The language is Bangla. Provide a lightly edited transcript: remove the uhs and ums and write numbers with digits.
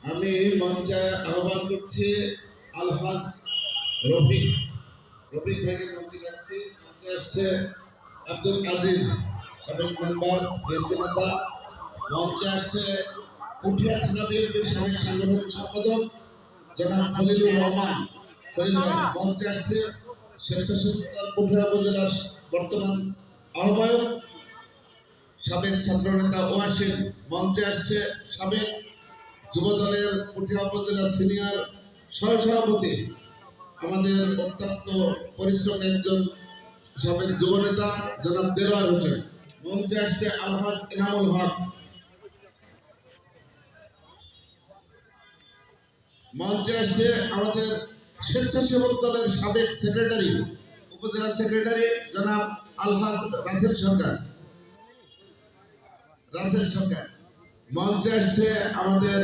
আমি মঞ্চে আহ্বান করছি আলহাজ রফিক রফিক ভাইকে মঞ্চে ডাকছি। মঞ্চে আসছে আব্দুল আজিজ সাবেক মেম্বার বিএনপি নেতা। মঞ্চে আসছে পুঠিয়া থানা বিএনপির সাবেক সাংগঠনিক সম্পাদক জনাব খলিলুর রহমান খলিল ভাই। মঞ্চে আসছে স্বেচ্ছাসেবক দল পুঠিয়া উপজেলার বর্তমান আহ্বায়ক সাবেক ছাত্রনেতা ওয়াসিম। মঞ্চে আসছে সাবেক যুবদলের পুঠিয়া উপজেলা সিনিয়র সহসভাপতি আমাদের অত্যন্ত পরিশ্রমী একজন সাবেক যুবনেতা জনাব দেলোয়ার হোসেন। মঞ্চে আসছে আলহাজ ইনামুল হক। মঞ্চে আসছে আমাদের স্বেচ্ছাসেবক দলের সাবেক সেক্রেটারি উপজেলা সেক্রেটারি জনাব আলহাজ রাসেল সরকার। মঞ্চে আসছে আমাদের